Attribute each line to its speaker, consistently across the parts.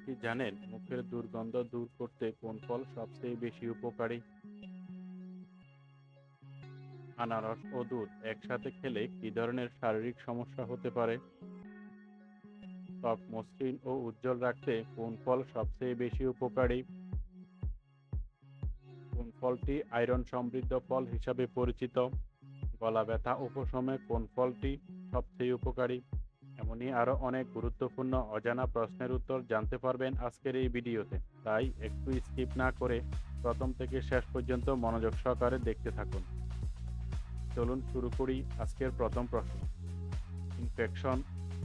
Speaker 1: কি জানেন মুখের দুর্গন্ধ দূর করতে কোন ফল সবচেয়ে বেশি উপকারী? আনারস ও দুধ একসাথে খেলে কি ধরনের শারীরিক সমস্যা হতে পারে? ত্বক মসৃণ ও উজ্জ্বল রাখতে কোন ফল সবচেয়ে বেশি উপকারী? কোন ফলটি আয়রন সমৃদ্ধ ফল হিসাবে পরিচিত? গলা ব্যথা উপশমে কোন ফলটি সবচেয়ে উপকারী? এমনই আরো অনেক গুরুত্বপূর্ণ অজানা প্রশ্নের উত্তর জানতে পারবেন আজকের এই ভিডিওতে। তাই একটু স্কিপ না করে প্রথম থেকে শেষ পর্যন্ত মনোযোগ সহকারে দেখতে থাকুন। চলুন শুরু করি আজকের প্রথম প্রশ্ন। ইনফেকশন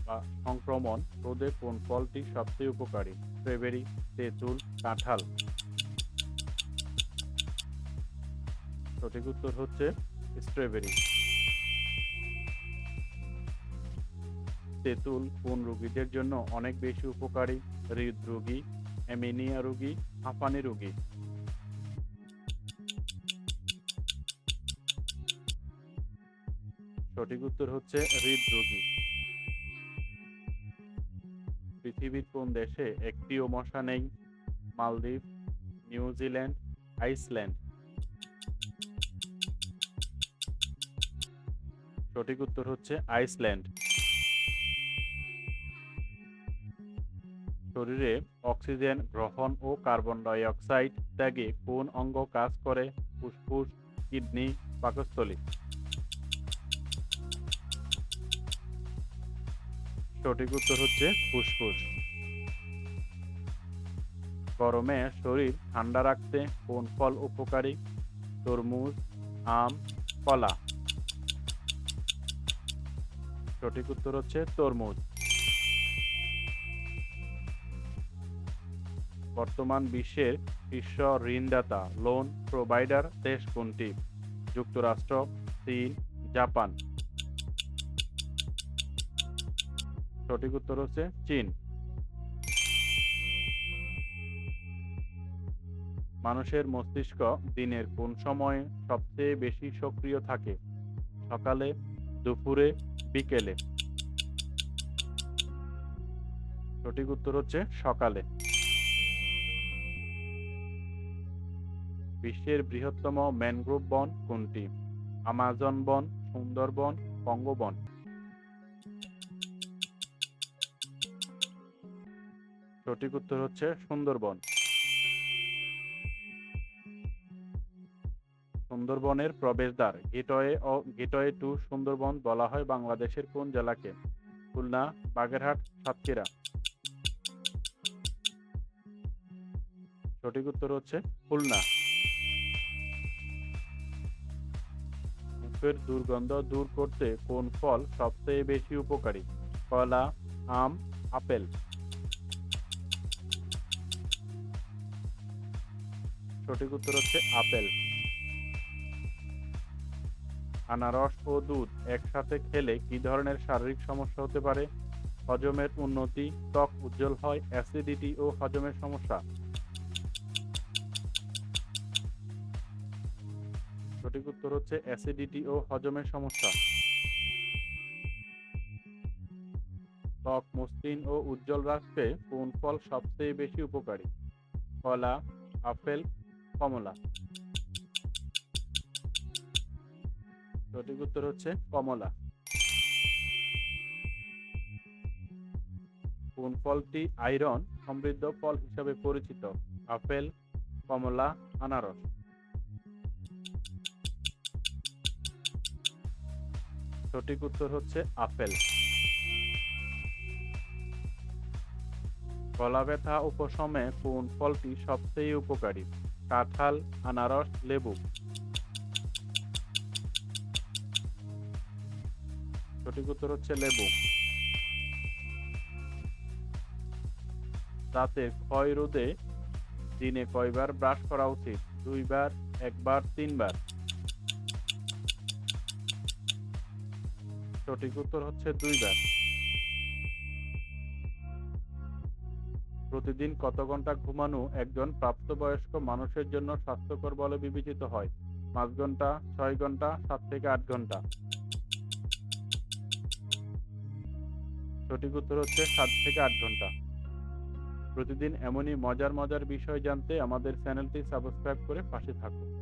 Speaker 1: বা সংক্রমণ রোধে কোন ফলটি সবচেয়ে উপকারী? স্ট্রবেরি, তেঁতুল, কাঁঠাল? সঠিক উত্তর হচ্ছে স্ট্রবেরি। তেঁতুল কোন রোগীদের জন্য অনেক বেশি উপকারী? হৃদরোগী, অ্যানিমিয়া রোগী, হাঁপানি রোগী? সঠিক উত্তর হচ্ছে হৃদরোগী। পৃথিবীর কোন দেশে একটিও মশা নেই? মালদ্বীপ, নিউজিল্যান্ড, আইসল্যান্ড? সঠিক উত্তর হচ্ছে আইসল্যান্ড। শরীরে অক্সিজেন গ্রহণ ও কার্বন ডাই অক্সাইড ত্যাগে কোন অঙ্গ কাজ করে? ফুসফুস, কিডনি, পাকস্থলী? সঠিক উত্তর হচ্ছে ফুসফুস। গরমে শরীর ঠান্ডা রাখতে কোন ফল উপকারী? তরমুজ, আম, কলা? সঠিক উত্তর হচ্ছে তরমুজ। বর্তমান বিশ্বের শীর্ষ ঋণদাতা লোন প্রোভাইডার দেশ কোনটি? যুক্তরাষ্ট্র, চীন, জাপান? সঠিক উত্তর হচ্ছে চীন। মানুষের মস্তিষ্ক দিনের কোন সময়ে সবচেয়ে বেশি সক্রিয় থাকে? সকালে, দুপুরে, বিকেলে? সঠিক উত্তর হচ্ছে সকালে। বিশ্বের বৃহত্তম ম্যানগ্রোভ বন কোনটি? আমাজন বন, সুন্দরবন, কঙ্গো বন? সঠিক উত্তর হচ্ছে সুন্দরবন। সুন্দরবনের প্রবেশদ্বার গেটওয়ে টু সুন্দরবন বলা হয় বাংলাদেশের কোন জেলাকে? খুলনা, বাগেরহাট, সাতক্ষীরা? সঠিক উত্তর হচ্ছে খুলনা। মুখের দুর্গন্ধ দূর করতে কোন ফল সবচেয়ে বেশি উপকারী? কলা, আম, আপেল? সঠিক উত্তর হচ্ছে আপেল। আনারস ও দুধ একসাথে খেলে কি ধরনের শারীরিক সমস্যা হতে পারে? হজমের উন্নতি, ত্বক উজ্জ্বল হয়, অ্যাসিডিটি ও হজমের সমস্যা? সঠিক উত্তর হচ্ছে অ্যাসিডিটি ও হজমের সমস্যা। ত্বক মসৃণ ও উজ্জ্বল রাখতে কোন ফল সবচেয়ে বেশি উপকারী? কলা, আপেল, কমলা? সঠিক উত্তর হচ্ছে কমলা। কোন ফলটি আয়রন সমৃদ্ধ ফল হিসাবে পরিচিত? আপেল, কমলা, আনারস? সঠিক উত্তর হচ্ছে আপেল। গলা ব্যথা উপশমে কোন ফলটি সবচেয়ে উপকারী? কাঁঠাল, আনারস, লেবু? সঠিক উত্তর হচ্ছে লেবু। দাঁতের ক্ষয় রোধে দিনে কয়বার ব্রাশ করা উচিত? 2 বার, 1 বার, 3 বার? সঠিক উত্তর হচ্ছে 2 বার। প্রতিদিন কত ঘন্টা ঘুমানো একজন প্রাপ্তবয়স্ক মানুষের জন্য স্বাস্থ্যকর বলে বিবেচিত হয়? 5 ঘন্টা, 6 ঘন্টা, 7 থেকে 8 ঘন্টা? সঠিক উত্তর হচ্ছে 7 থেকে 8 ঘন্টা। প্রতিদিন এমনই মজার মজার বিষয় জানতে আমাদের চ্যানেলটি সাবস্ক্রাইব করে পাশে থাকুন।